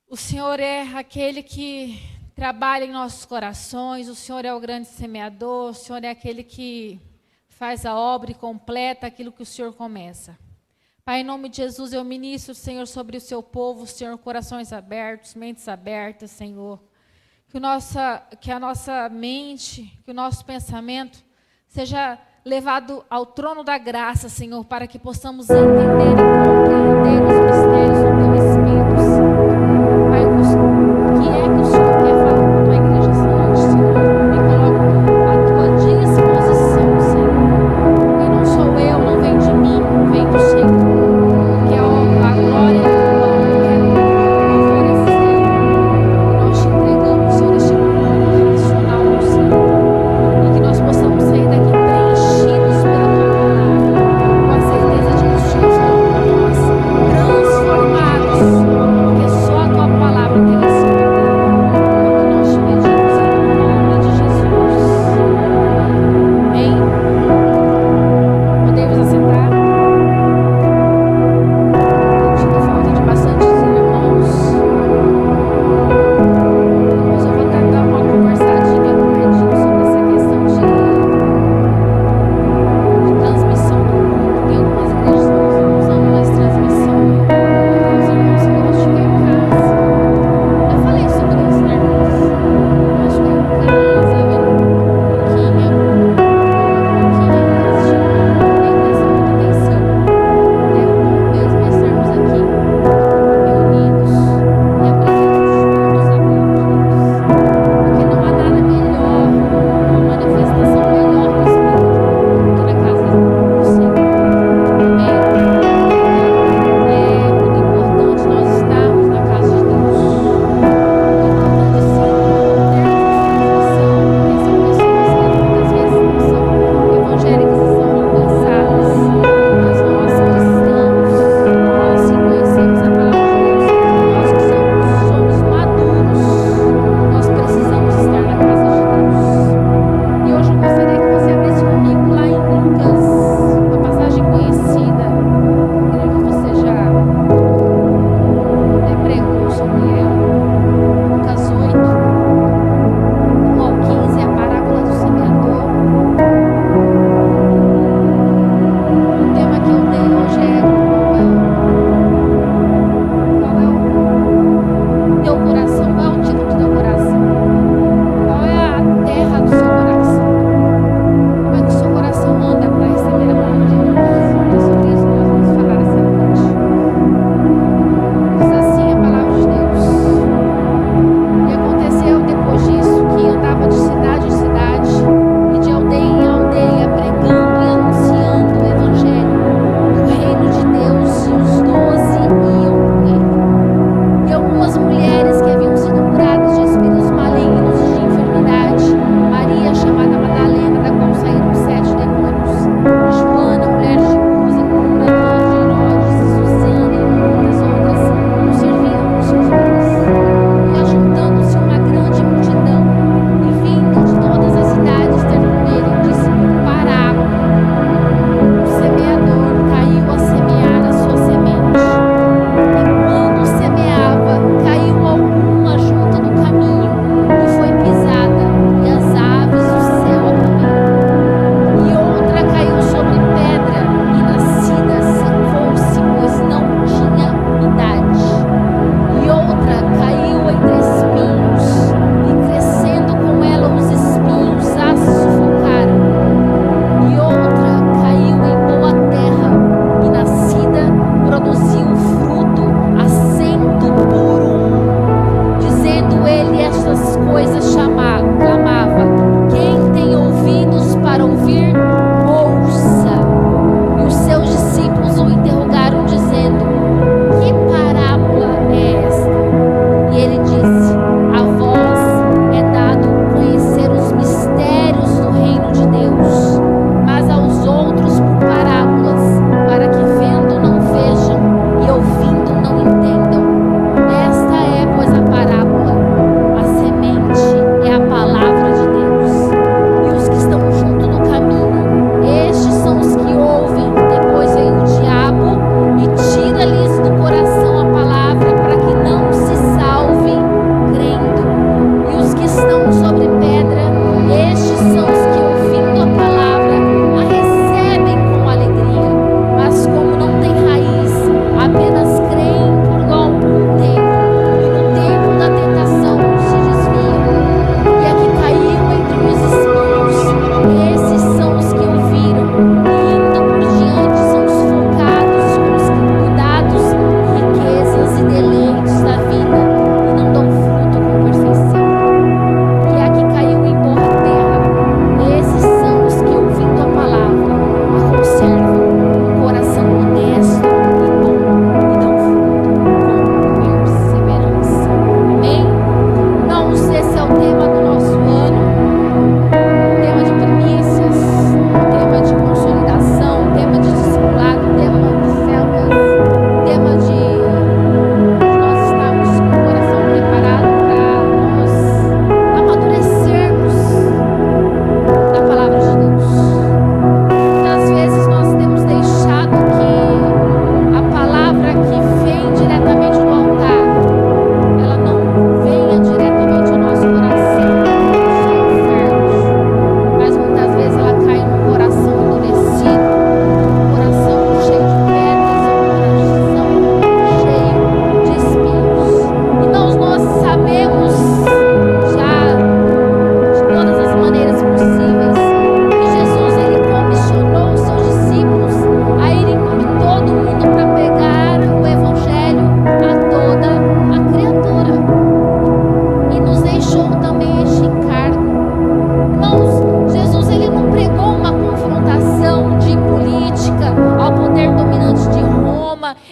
O Senhor é aquele que trabalha em nossos corações, o Senhor é o grande semeador, o Senhor é aquele que faz a obra e completa aquilo que o Senhor começa. Pai, em nome de Jesus, eu ministro, Senhor, sobre o seu povo, Senhor, corações abertos, mentes abertas, Senhor. Que a nossa mente, que o nosso pensamento seja levado ao trono da graça, Senhor, para que possamos entender e compreender os mistérios do teu Espírito, Senhor. Pai, o que é que o Senhor quer falar com a tua igreja essa noite, Senhor? Me coloco à tua disposição, Senhor. Porque não sou eu, não vem de mim, vem do Senhor. Que a glória é tua, a honra é tua, o louvor é seu. E nós te entregamos, Senhor, este culto racional ao Senhor. E que nós possamos sair daqui preenchidos pela tua palavra, com a certeza de que o Senhor falou com a tua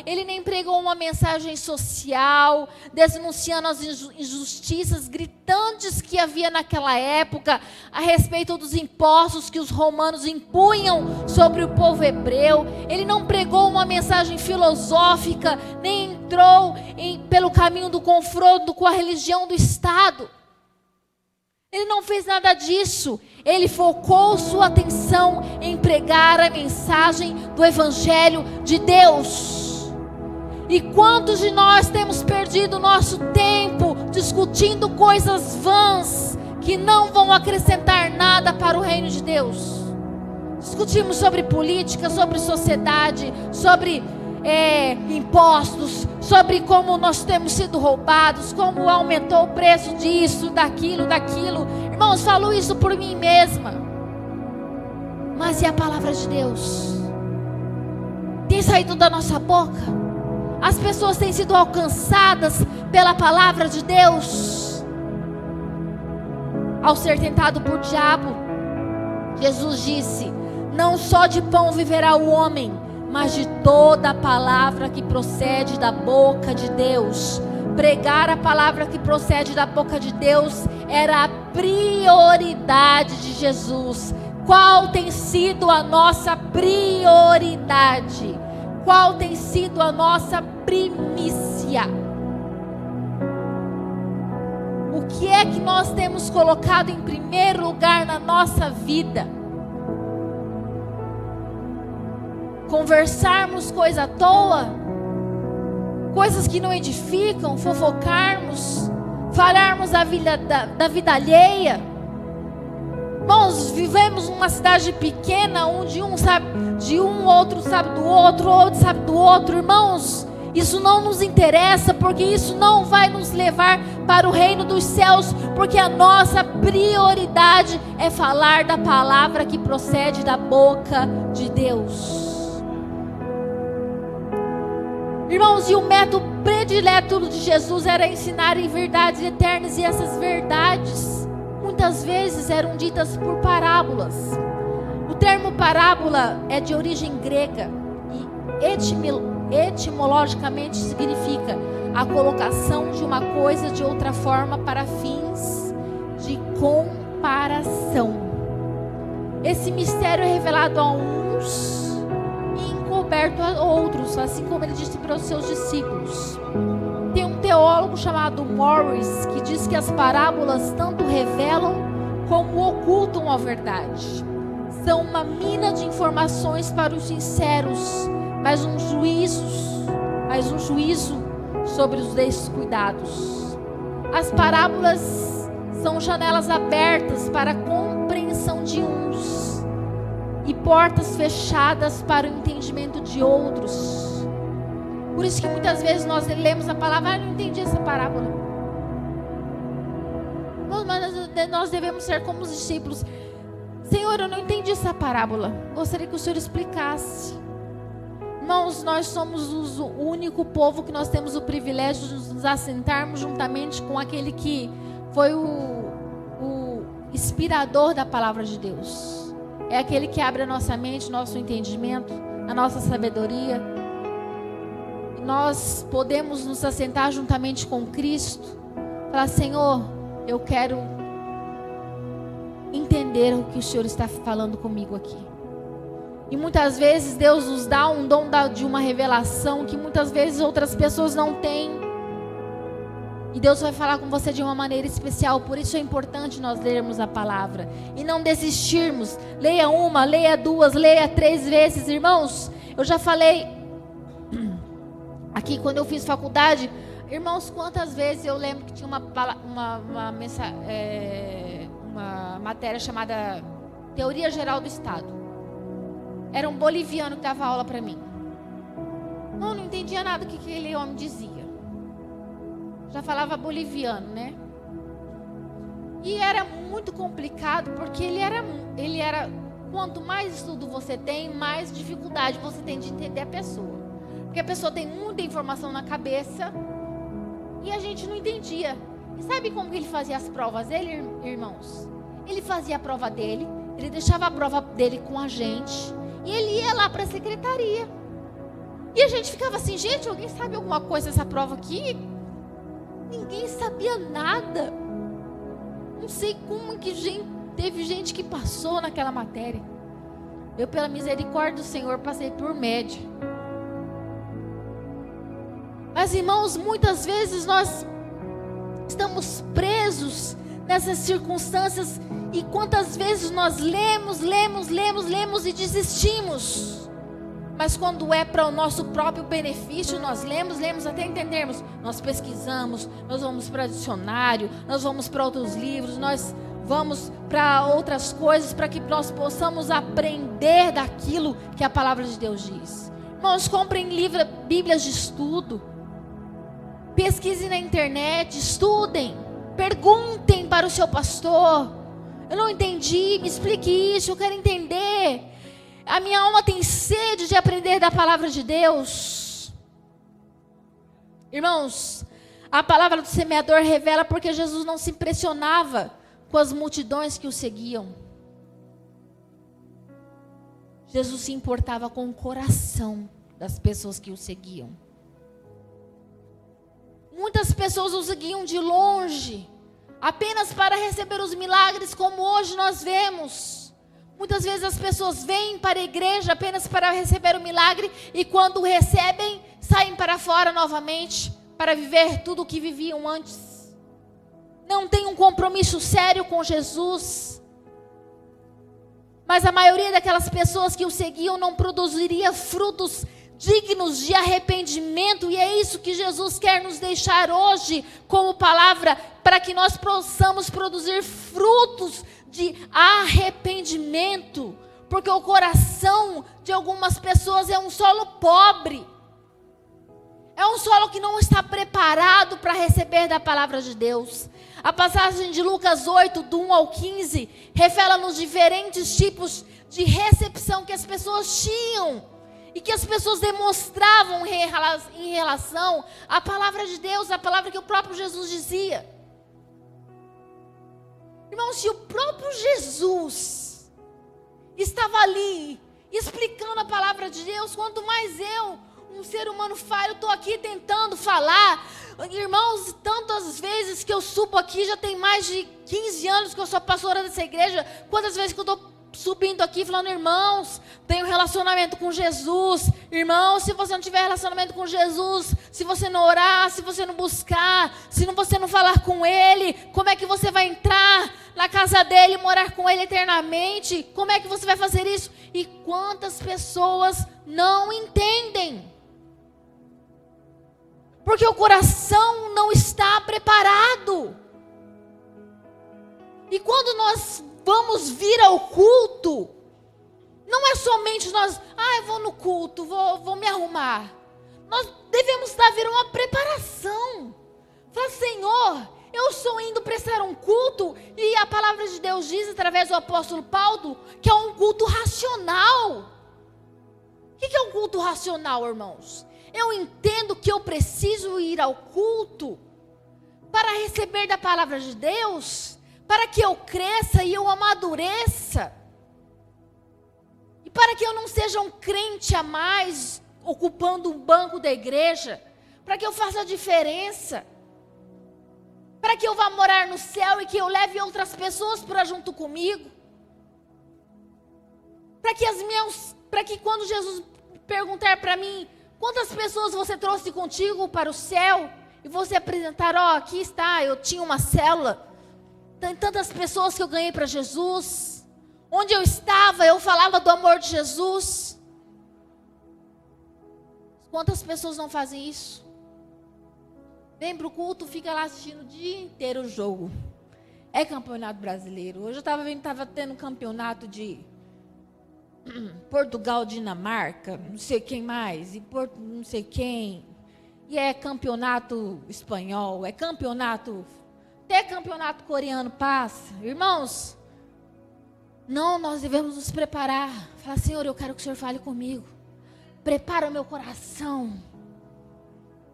ele nem pregou uma mensagem social, denunciando as injustiças gritantes que havia naquela época, a respeito dos impostos que os romanos impunham sobre o povo hebreu. Ele não pregou uma mensagem filosófica, nem entrou pelo caminho do confronto com a religião do Estado. Ele não fez nada disso. Ele focou sua atenção em pregar a mensagem do Evangelho de Deus. E quantos de nós temos perdido nosso tempo discutindo coisas vãs que não vão acrescentar nada para o reino de Deus? Discutimos sobre política, sobre sociedade, sobre impostos, sobre como nós temos sido roubados, como aumentou o preço disso, daquilo. Irmãos, falo isso por mim mesma. Mas e a palavra de Deus? Tem saído da nossa boca? As pessoas têm sido alcançadas pela palavra de Deus? Ao ser tentado por diabo, Jesus disse: não só de pão viverá o homem, mas de toda a palavra que procede da boca de Deus. Pregar a palavra que procede da boca de Deus era a prioridade de Jesus. Qual tem sido a nossa prioridade? Qual tem sido a nossa primícia? O que é que nós temos colocado em primeiro lugar na nossa vida? Conversarmos coisa à toa, coisas que não edificam, fofocarmos, falarmos da vida alheia. Nós vivemos numa cidade pequena, onde um sabe de um, outro sabe do outro sabe do outro. Irmãos, isso não nos interessa, porque isso não vai nos levar para o reino dos céus, porque a nossa prioridade é falar da palavra que procede da boca de Deus. Irmãos, e o método predileto de Jesus era ensinar em verdades eternas, e essas verdades muitas vezes eram ditas por parábolas. O termo parábola é de origem grega e etimologicamente significa a colocação de uma coisa de outra forma para fins de comparação. Esse mistério é revelado a uns e encoberto a outros, assim como ele disse para os seus discípulos. Tem um teólogo chamado Morris que diz que as parábolas tanto revelam como ocultam a verdade. São uma mina de informações para os sinceros, mas um juízo sobre os descuidados. As parábolas são janelas abertas para a compreensão de uns e portas fechadas para o entendimento de outros. Por isso que muitas vezes nós lemos a palavra: não entendi essa parábola. Mas nós devemos ser como os discípulos: Senhor, eu não entendi essa parábola, gostaria que o Senhor explicasse. Irmãos, nós somos o único povo que nós temos o privilégio de nos assentarmos juntamente com aquele que foi o inspirador da palavra de Deus. É aquele que abre a nossa mente, nosso entendimento, a nossa sabedoria. E nós podemos nos assentar juntamente com Cristo, falar: Senhor, eu quero entender o que o Senhor está falando comigo aqui. E muitas vezes Deus nos dá um dom de uma revelação que muitas vezes outras pessoas não têm. E Deus vai falar com você de uma maneira especial. Por isso é importante nós lermos a palavra e não desistirmos. Leia uma, leia duas, leia 3 vezes. Irmãos, eu já falei aqui quando eu fiz faculdade. Irmãos, quantas vezes eu lembro que tinha uma matéria chamada Teoria Geral do Estado. Era um boliviano que dava aula para mim. Não entendia nada do que aquele homem dizia. Já falava boliviano, né? E era muito complicado, porque ele era quanto mais estudo você tem, mais dificuldade você tem de entender a pessoa. Porque a pessoa tem muita informação na cabeça e a gente não entendia. E sabe como que ele fazia as provas dele, irmãos? Ele fazia a prova dele, ele deixava a prova dele com a gente e ele ia lá para a secretaria. E a gente ficava assim, gente, alguém sabe alguma coisa dessa prova aqui? Ninguém sabia nada. Não sei como que teve gente que passou naquela matéria. Eu, pela misericórdia do Senhor, passei por média. Mas, irmãos, muitas vezes nós estamos presos nessas circunstâncias. E quantas vezes nós lemos e desistimos. Mas quando é para o nosso próprio benefício, nós lemos até entendermos. Nós pesquisamos, nós vamos para dicionário, nós vamos para outros livros, nós vamos para outras coisas para que nós possamos aprender daquilo que a palavra de Deus diz. Irmãos, comprem Bíblias de estudo. Pesquisem na internet, estudem, perguntem para o seu pastor. Eu não entendi, me explique isso, eu quero entender. A minha alma tem sede de aprender da palavra de Deus. Irmãos, a palavra do semeador revela porque Jesus não se impressionava com as multidões que o seguiam. Jesus se importava com o coração das pessoas que o seguiam. Muitas pessoas o seguiam de longe, apenas para receber os milagres, como hoje nós vemos. Muitas vezes as pessoas vêm para a igreja apenas para receber o milagre, e quando o recebem, saem para fora novamente, para viver tudo o que viviam antes. Não tem um compromisso sério com Jesus. Mas a maioria daquelas pessoas que o seguiam não produziria frutos dignos de arrependimento, e é isso que Jesus quer nos deixar hoje como palavra, para que nós possamos produzir frutos de arrependimento, porque o coração de algumas pessoas é um solo pobre, é um solo que não está preparado para receber da palavra de Deus. A passagem de Lucas 8, do 1 ao 15, revela-nos diferentes tipos de recepção que as pessoas tinham, e que as pessoas demonstravam em relação à palavra de Deus, a palavra que o próprio Jesus dizia. Irmão, se o próprio Jesus estava ali, explicando a palavra de Deus, quanto mais eu, um ser humano falho, estou aqui tentando falar. Irmãos, tantas vezes que eu subo aqui, já tem mais de 15 anos que eu sou pastora dessa igreja, quantas vezes que eu estou subindo aqui falando, irmãos, tenho relacionamento com Jesus. Irmãos, se você não tiver relacionamento com Jesus, se você não orar, se você não buscar, se você não falar com Ele, como é que você vai entrar na casa dEle, morar com Ele eternamente? Como é que você vai fazer isso? E quantas pessoas não entendem? Porque o coração não está preparado. E quando nós vamos vir ao culto, não é somente nós, eu vou no culto, vou me arrumar. Nós devemos vir uma preparação. Fala, Senhor, eu estou indo prestar um culto, e a palavra de Deus diz, através do apóstolo Paulo, que é um culto racional. O que é um culto racional, irmãos? Eu entendo que eu preciso ir ao culto para receber da palavra de Deus, para que eu cresça e eu amadureça, e para que eu não seja um crente a mais, ocupando um banco da igreja, para que eu faça a diferença, para que eu vá morar no céu e que eu leve outras pessoas para junto comigo, para que quando Jesus perguntar para mim, quantas pessoas você trouxe contigo para o céu, e você apresentar, aqui está, eu tinha uma célula, tem tantas pessoas que eu ganhei para Jesus. Onde eu estava, eu falava do amor de Jesus. Quantas pessoas não fazem isso? Vem para o culto, fica lá assistindo o dia inteiro o jogo. É campeonato brasileiro. Hoje eu estava vendo, estava tendo campeonato de Portugal, Dinamarca, não sei quem mais, e não sei quem. E é campeonato espanhol, é campeonato... Até campeonato coreano passa. Irmãos, não, nós devemos nos preparar. Falar, Senhor, eu quero que o Senhor fale comigo. Prepara o meu coração.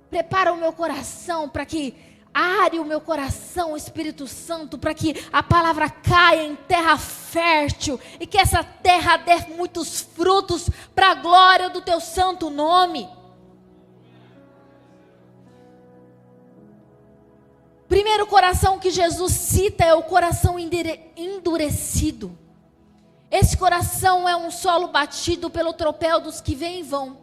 Prepara o meu coração para que are o meu coração, o Espírito Santo, para que a palavra caia em terra fértil e que essa terra dê muitos frutos para a glória do teu santo nome. primeiro coração que Jesus cita é o coração endurecido. Esse coração é um solo batido pelo tropel dos que vêm e vão,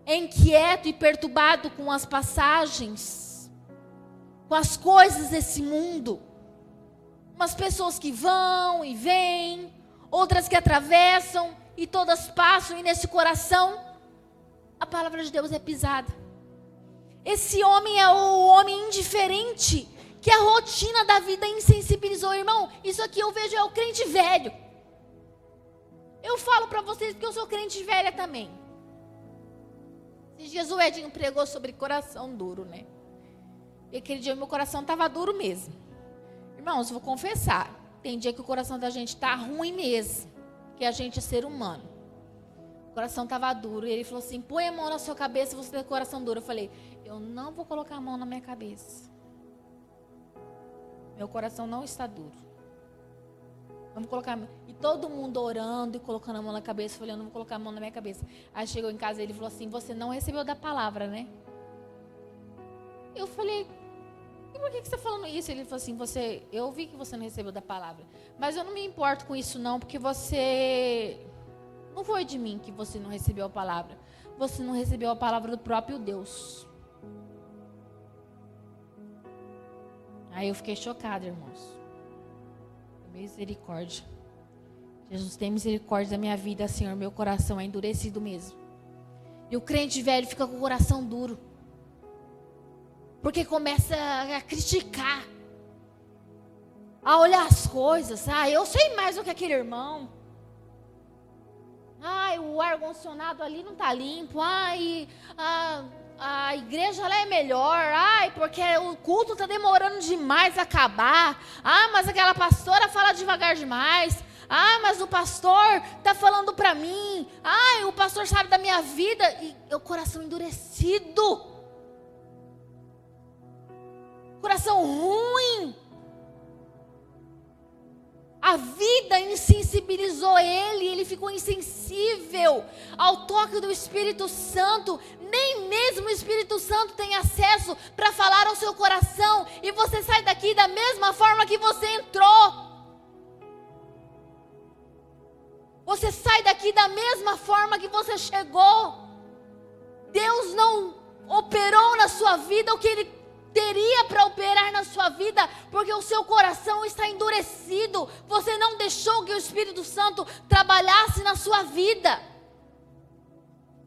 inquieto e perturbado com as passagens, com as coisas desse mundo. Umas pessoas que vão e vêm, outras que atravessam, e todas passam, e nesse coração a palavra de Deus é pisada. Esse homem é o homem indiferente, que a rotina da vida insensibilizou. Irmão, isso aqui eu vejo é o crente velho. Eu falo para vocês que eu sou crente velha também. Esses dias o Edinho pregou sobre coração duro, né? E aquele dia meu coração estava duro mesmo. Irmãos, vou confessar, tem dia que o coração da gente está ruim mesmo, que a gente é ser humano. O coração estava duro, e ele falou assim, põe a mão na sua cabeça, você tem coração duro. Eu falei, eu não vou colocar a mão na minha cabeça. Meu coração não está duro. Vamos colocar. E todo mundo orando e colocando a mão na cabeça. Eu falei, eu não vou colocar a mão na minha cabeça. Aí chegou em casa e ele falou assim, você não recebeu da palavra, né? Eu falei, e por que você está falando isso? Ele falou assim, eu vi que você não recebeu da palavra. Mas eu não me importo com isso não, porque não foi de mim que você não recebeu a palavra. Você não recebeu a palavra do próprio Deus. Aí eu fiquei chocada, irmãos. Misericórdia. Jesus, tem misericórdia da minha vida, Senhor. Meu coração é endurecido mesmo. E o crente velho fica com o coração duro. Porque começa a criticar. A olhar as coisas. Eu sei mais do que aquele irmão. O ar-condicionado ali não está limpo. A igreja lá é melhor. Porque o culto está demorando demais a acabar. Mas aquela pastora fala devagar demais. Mas o pastor está falando para mim. O pastor sabe da minha vida. E o coração endurecido. Coração ruim. A vida insensibilizou ele ficou insensível ao toque do Espírito Santo. Nem mesmo o Espírito Santo tem acesso para falar ao seu coração. E você sai daqui da mesma forma que você entrou. Você sai daqui da mesma forma que você chegou. Deus não operou na sua vida o que Ele teria para operar na sua vida, porque o seu coração está endurecido. Você não deixou que o Espírito Santo trabalhasse na sua vida.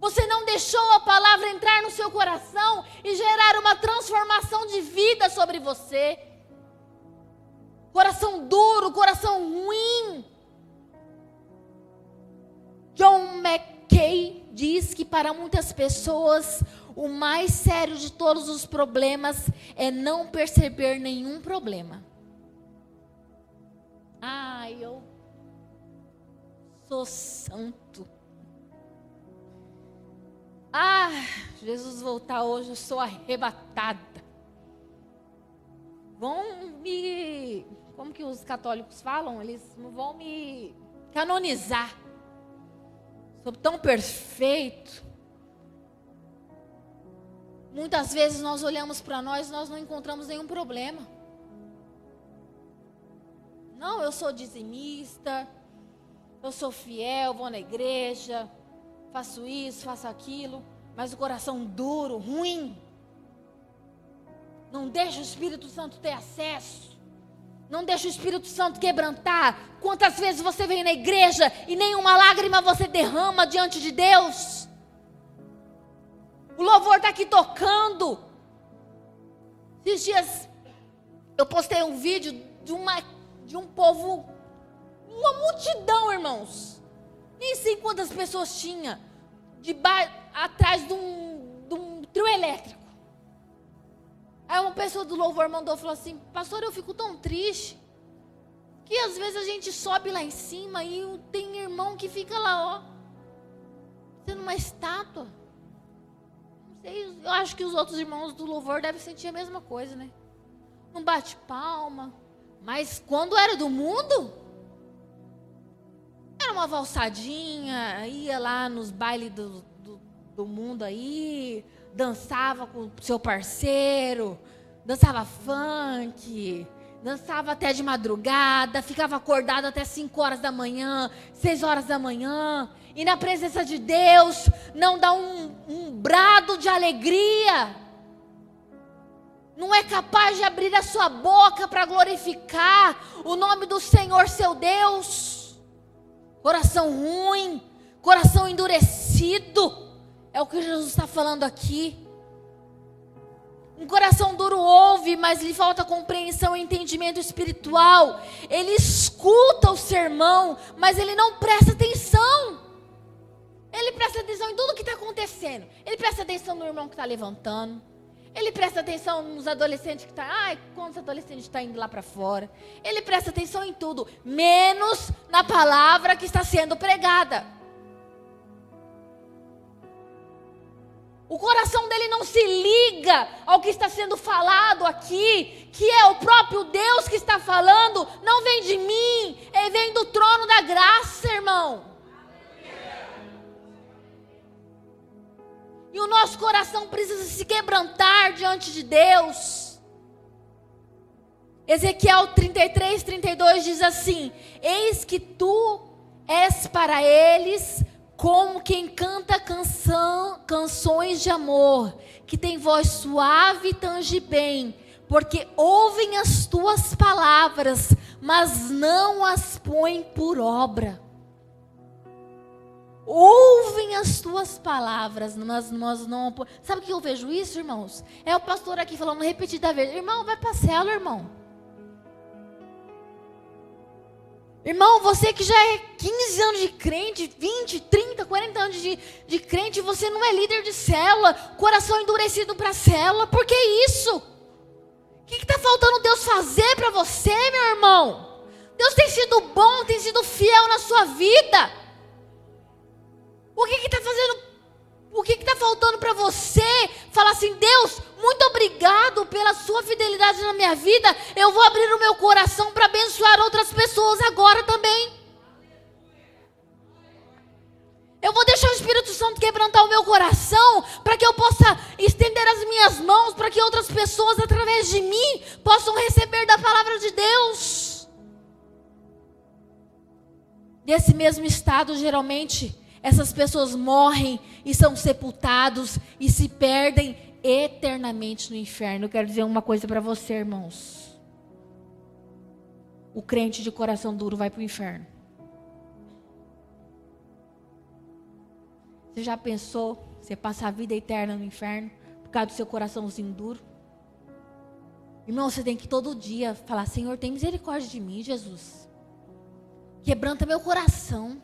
Você não deixou a palavra entrar no seu coração e gerar uma transformação de vida sobre você. Coração duro, coração ruim. John Mackay diz que para muitas pessoas o mais sério de todos os problemas é não perceber nenhum problema. Eu sou santo. Jesus voltar hoje, eu sou arrebatada. Como que os católicos falam? Eles vão me canonizar. Sou tão perfeito. Muitas vezes nós olhamos para nós e nós não encontramos nenhum problema. Não, eu sou dizimista, eu sou fiel, vou na igreja, faço isso, faço aquilo, mas o coração duro, ruim, não deixa o Espírito Santo ter acesso, não deixa o Espírito Santo quebrantar. Quantas vezes você vem na igreja e nenhuma lágrima você derrama diante de Deus? O louvor está aqui tocando. Esses dias eu postei um vídeo de um povo, uma multidão, irmãos. Nem sei quantas pessoas tinha atrás de um trio elétrico. Aí uma pessoa do louvor mandou, falou assim: pastor, eu fico tão triste que às vezes a gente sobe lá em cima e tem irmão que fica lá, sendo uma estátua. Eu acho que os outros irmãos do louvor devem sentir a mesma coisa, né? Não bate palma. Mas quando era do mundo, era uma valsadinha, ia lá nos bailes do mundo aí, dançava com o seu parceiro, dançava funk, dançava até de madrugada, ficava acordado até 5 horas da manhã, 6 horas da manhã, e na presença de Deus não dá um brado de alegria, não é capaz de abrir a sua boca para glorificar o nome do Senhor seu Deus. Coração ruim, coração endurecido, é o que Jesus está falando aqui. Um coração duro ouve, mas lhe falta compreensão e entendimento espiritual. Ele escuta o sermão, mas ele não presta atenção. Ele presta atenção em tudo que está acontecendo. Ele presta atenção no irmão que está levantando. Ele presta atenção nos adolescentes que estão... quantos adolescentes estão indo lá para fora? Ele presta atenção em tudo, menos na palavra que está sendo pregada. O coração dele não se liga ao que está sendo falado aqui, que é o próprio Deus que está falando. Não vem de mim, ele vem do trono da graça, irmão. E o nosso coração precisa se quebrantar diante de Deus. Ezequiel 33:32 diz assim: eis que tu és para eles como quem canta canções de amor, que tem voz suave e tange bem, porque ouvem as tuas palavras, mas não as põem por obra. Ouvem as tuas palavras, mas nós não... Sabe o que eu vejo isso, irmãos? É o pastor aqui falando repetida vez: irmão, vai para a célula, irmão. Irmão, você que já é 15 anos de crente, 20, 30, 40 anos de crente, você não é líder de célula, coração endurecido para a célula. Por que isso? O que está faltando Deus fazer para você, meu irmão? Deus tem sido bom, tem sido fiel na sua vida. O que está fazendo? O que está faltando para você? Falar assim: Deus, muito obrigado pela sua fidelidade na minha vida. Eu vou abrir o meu coração para abençoar outras pessoas agora também. Eu vou deixar o Espírito Santo quebrantar o meu coração, para que eu possa estender as minhas mãos, para que outras pessoas através de mim possam receber da palavra de Deus. Nesse mesmo estado, geralmente, essas pessoas morrem e são sepultados e se perdem eternamente no inferno. Eu quero dizer uma coisa para você, irmãos. O crente de coração duro vai para o inferno. Você já pensou você passar a vida eterna no inferno por causa do seu coraçãozinho duro? Irmão, você tem que todo dia falar: Senhor, tem misericórdia de mim, Jesus. Quebranta meu coração.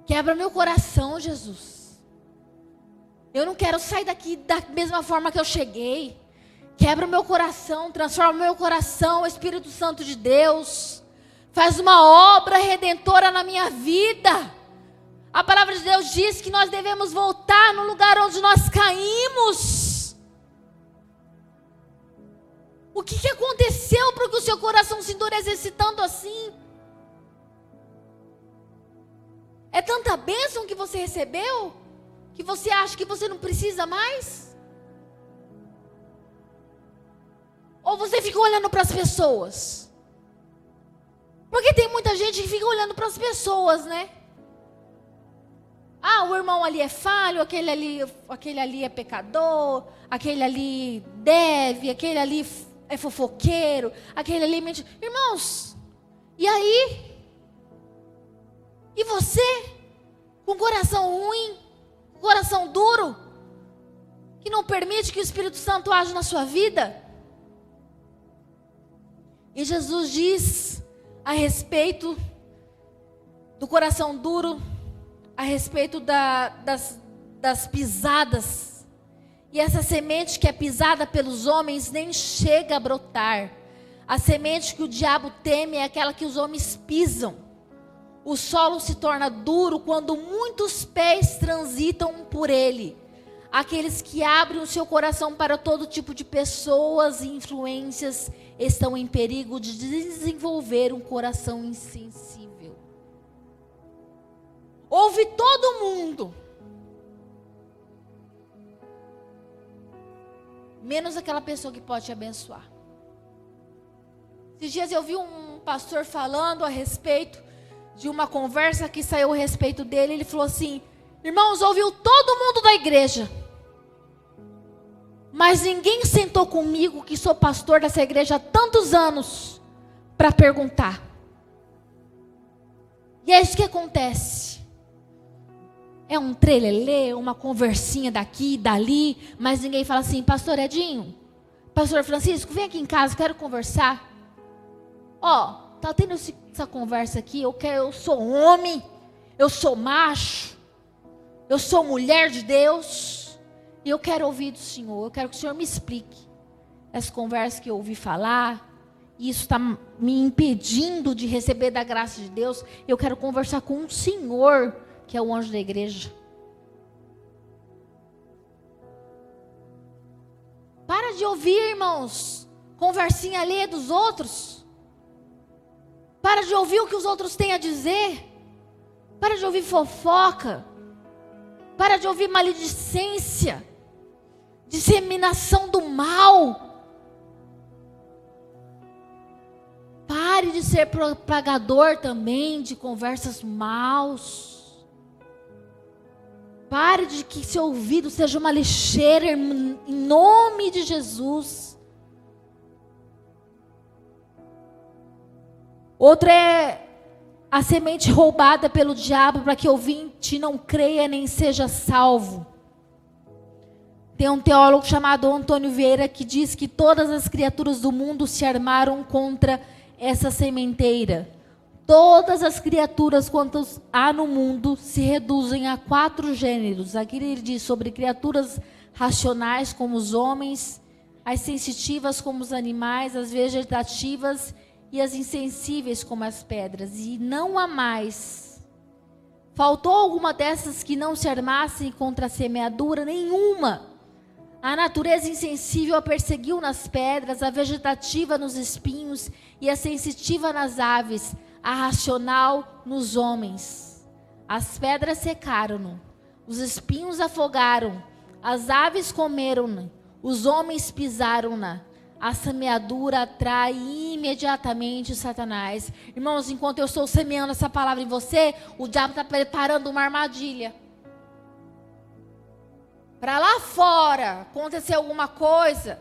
Quebra meu coração, Jesus. Eu não quero sair daqui da mesma forma que eu cheguei. Quebra o meu coração, transforma o meu coração, Espírito Santo de Deus. Faz uma obra redentora na minha vida. A palavra de Deus diz que nós devemos voltar no lugar onde nós caímos. O que aconteceu para que o seu coração se endurecesse tanto assim? É tanta bênção que você recebeu, que você acha que você não precisa mais? Ou você fica olhando para as pessoas? Porque tem muita gente que fica olhando para as pessoas, né? O irmão ali é falho, aquele ali é pecador, aquele ali deve, aquele ali é fofoqueiro, aquele ali mente. Irmãos, e aí? E você, com coração ruim, com coração duro, que não permite que o Espírito Santo age na sua vida? E Jesus diz a respeito do coração duro, a respeito das pisadas. E essa semente que é pisada pelos homens nem chega a brotar. A semente que o diabo teme é aquela que os homens pisam. O solo se torna duro quando muitos pés transitam por ele. Aqueles que abrem o seu coração para todo tipo de pessoas e influências estão em perigo de desenvolver um coração insensível. Ouve todo mundo. menos aquela pessoa que pode te abençoar. Esses dias eu vi um pastor falando a respeito de uma conversa que saiu a respeito dele. Ele falou assim: irmãos, ouviu todo mundo da igreja, mas ninguém sentou comigo, que sou pastor dessa igreja há tantos anos, para perguntar. E é isso que acontece. É um trelelê, uma conversinha daqui e dali, mas ninguém fala assim: pastor Edinho, pastor Francisco, vem aqui em casa, quero conversar. Tá tendo essa conversa aqui, eu sou homem, eu sou macho, eu sou mulher de Deus, e eu quero ouvir do Senhor, eu quero que o Senhor me explique essa conversa que eu ouvi falar, e isso está me impedindo de receber da graça de Deus. Eu quero conversar com o Senhor, que é o anjo da igreja. Para de ouvir, irmãos, conversinha alheia dos outros. Para de ouvir o que os outros têm a dizer. Para de ouvir fofoca. Para de ouvir maledicência, disseminação do mal. Pare de ser propagador também de conversas maus. Pare de que seu ouvido seja uma lixeira, em nome de Jesus. Outra é a semente roubada pelo diabo para que o ouvinte não creia nem seja salvo. Tem um teólogo chamado Antônio Vieira que diz que todas as criaturas do mundo se armaram contra essa sementeira. Todas as criaturas quantas há no mundo se reduzem a 4 gêneros. Aqui ele diz sobre criaturas racionais como os homens, as sensitivas como os animais, as vegetativas e as insensíveis como as pedras, e não há mais. Faltou alguma dessas que não se armassem contra a semeadura? Nenhuma. A natureza insensível a perseguiu nas pedras, a vegetativa nos espinhos e a sensitiva nas aves, a racional nos homens. As pedras secaram-no, os espinhos afogaram, as aves comeram-na, os homens pisaram-na. A semeadura atrai imediatamente Satanás. Irmãos, enquanto eu estou semeando essa palavra em você, o diabo está preparando uma armadilha. Para lá fora acontecer alguma coisa,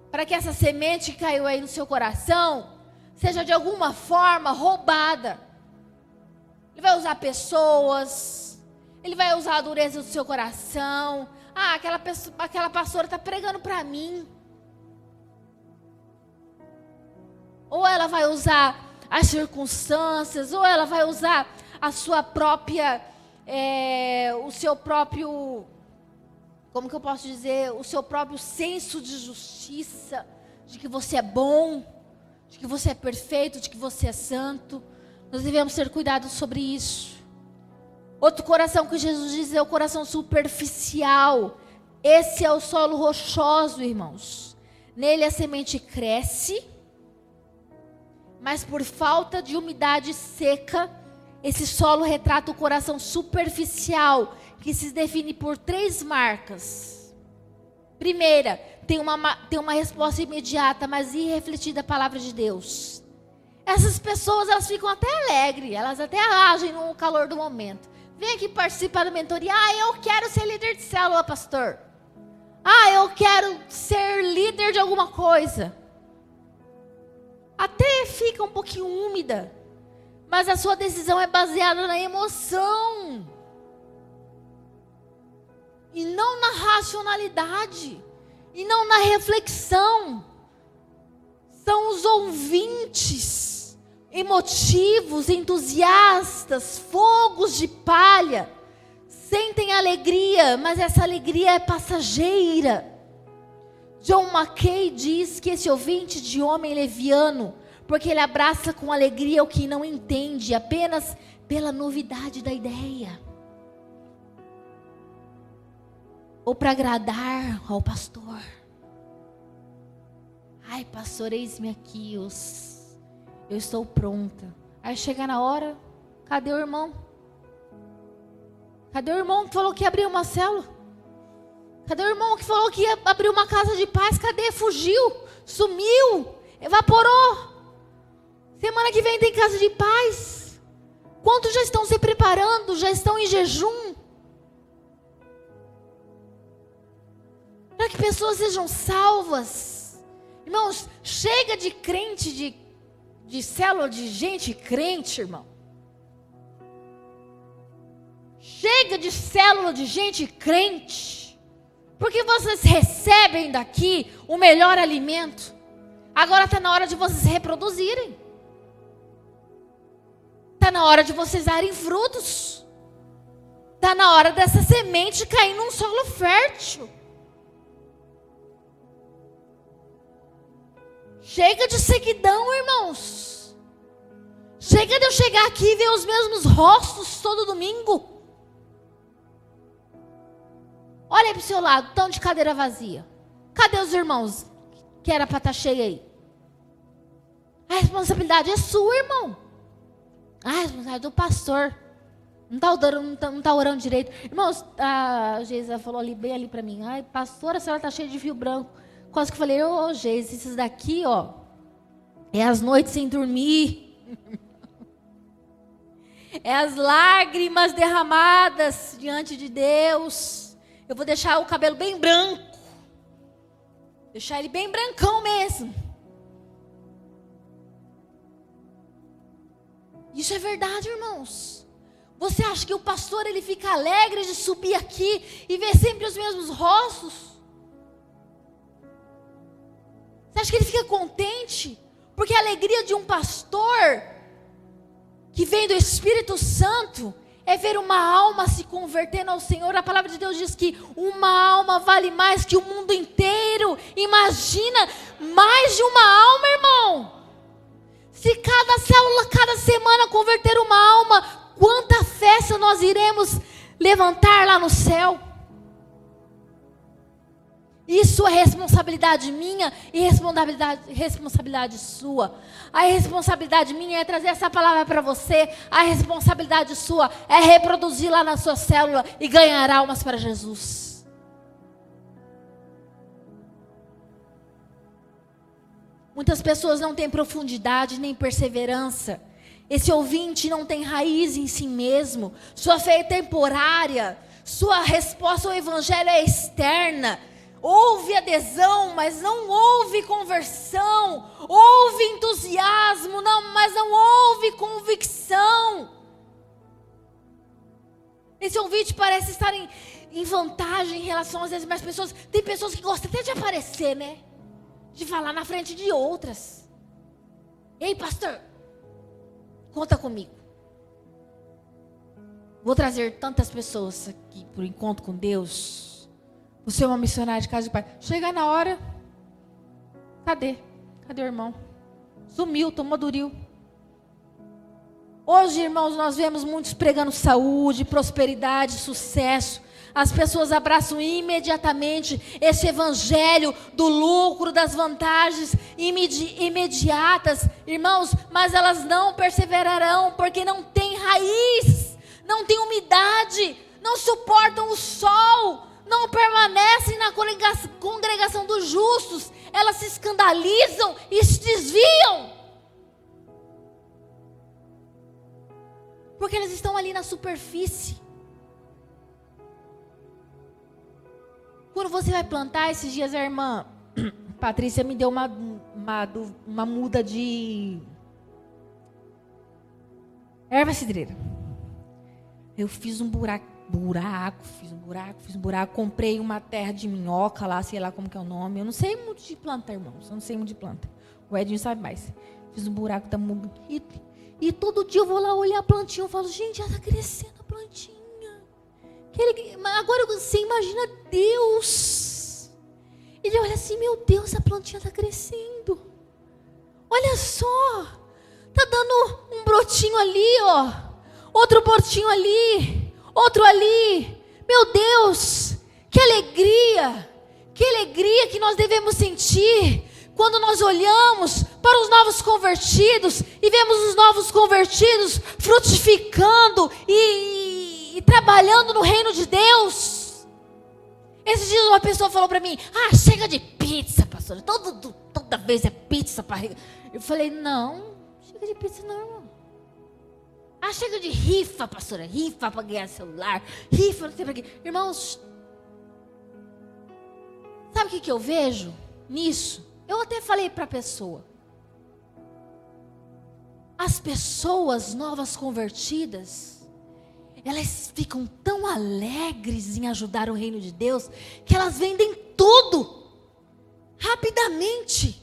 para que essa semente que caiu aí no seu coração, seja de alguma forma roubada. Ele vai usar pessoas, ele vai usar a dureza do seu coração. Aquela pastora está pregando para mim. Ou ela vai usar as circunstâncias, ou ela vai usar a sua própria, o seu próprio, como que eu posso dizer, o seu próprio senso de justiça, de que você é bom, de que você é perfeito, de que você é santo. Nós devemos ter cuidado sobre isso. Outro coração que Jesus diz é o coração superficial. Esse é o solo rochoso, irmãos. Nele a semente cresce, mas por falta de umidade seca, esse solo retrata o coração superficial, que se define por 3 marcas. Primeira, tem uma resposta imediata, mas irrefletida da palavra de Deus. Essas pessoas, elas ficam até alegres, elas até agem no calor do momento. Vem aqui participar da mentoria. Eu quero ser líder de célula, pastor. Eu quero ser líder de alguma coisa. Até fica um pouquinho úmida, mas a sua decisão é baseada na emoção e não na racionalidade, e não na reflexão. São os ouvintes emotivos, entusiastas, fogos de palha, sentem alegria, mas essa alegria é passageira. John Mackay diz que esse ouvinte de homem leviano, porque ele abraça com alegria o que não entende, apenas pela novidade da ideia. Ou para agradar ao pastor. Pastor, eis-me aqui, eu estou pronta. Aí chega na hora, cadê o irmão? Cadê o irmão que falou que ia abrir uma célula? Cadê o irmão que falou que ia abrir uma casa de paz? Cadê? Fugiu, sumiu, evaporou. Semana que vem tem casa de paz. Quantos já estão se preparando? Já estão em jejum? Para que pessoas sejam salvas. Irmãos, chega de crente, de célula, de gente crente, irmão. Chega de célula de gente crente. Porque vocês recebem daqui o melhor alimento. Agora está na hora de vocês reproduzirem. Está na hora de vocês darem frutos. Está na hora dessa semente cair num solo fértil. Chega de seguidão, irmãos. Chega de eu chegar aqui e ver os mesmos rostos todo domingo. Olha aí para o seu lado, estão de cadeira vazia. Cadê os irmãos que era para estar cheio aí? A responsabilidade é sua, irmão. A responsabilidade é do pastor. Não está orando direito. Irmãos, a Geisa falou ali, bem ali para mim. Ai, pastora, a senhora está cheia de fio branco. Quase que eu falei, ô Geisa, esses daqui, ó, é as noites sem dormir. É as lágrimas derramadas diante de Deus. Eu vou deixar o cabelo bem branco. Deixar ele bem brancão mesmo. Isso é verdade, irmãos. Você acha que o pastor ele fica alegre de subir aqui e ver sempre os mesmos rostos? Você acha que ele fica contente? Porque a alegria de um pastor que vem do Espírito Santo é ver uma alma se convertendo ao Senhor. A palavra de Deus diz que uma alma vale mais que o mundo inteiro. Imagina, mais de uma alma, irmão. Se cada célula, cada semana converter uma alma, quanta festa nós iremos levantar lá no céu. Isso é responsabilidade minha e responsabilidade sua. A responsabilidade minha é trazer essa palavra para você. A responsabilidade sua é reproduzir lá na sua célula e ganhar almas para Jesus. Muitas pessoas não têm profundidade nem perseverança. Esse ouvinte não tem raiz em si mesmo. Sua fé é temporária. Sua resposta ao evangelho é externa. Houve adesão, mas não houve conversão. Houve entusiasmo, mas não houve convicção. Esse ouvinte parece estar em vantagem em relação às demais pessoas. Tem pessoas que gostam até de aparecer, né? De falar na frente de outras. Ei, pastor, conta comigo. Vou trazer tantas pessoas aqui para o encontro com Deus. Você é uma missionária de casa de pai. Chega na hora. Cadê? Cadê o irmão? Sumiu, tomou duril. Hoje, irmãos, nós vemos muitos pregando saúde, prosperidade, sucesso. As pessoas abraçam imediatamente esse evangelho do lucro, das vantagens imediatas, irmãos, mas elas não perseverarão, porque não tem raiz, não tem umidade, não suportam o sol, não permanecem na congregação dos justos, elas se escandalizam e se desviam, porque elas estão ali na superfície. Quando você vai plantar, esses dias a irmã Patrícia me deu uma muda de erva cidreira. Eu fiz um buraco, comprei uma terra de minhoca lá, sei lá como que é o nome. Eu não sei muito de planta, irmãos, eu não sei muito de planta. O Edinho sabe mais. Fiz um buraco, tá muito bonito. E todo dia eu vou lá olhar a plantinha, eu falo, gente, já está crescendo a plantinha. Agora você imagina Deus. Ele olha assim, meu Deus, a plantinha está crescendo. Olha só, está dando um brotinho ali, ó. Outro brotinho ali, outro ali. Meu Deus, que alegria que nós devemos sentir quando nós olhamos para os novos convertidos e vemos os novos convertidos frutificando e trabalhando no reino de Deus. Esses dias uma pessoa falou para mim, chega de pizza, pastora, toda vez é pizza. Eu falei, não, chega de pizza não, irmão. Chega de rifa, pastora, rifa para ganhar celular, rifa, não sei para quê. Irmãos, sabe o que eu vejo nisso? Eu até falei para a pessoa. As pessoas novas convertidas, elas ficam tão alegres em ajudar o reino de Deus, que elas vendem tudo, rapidamente.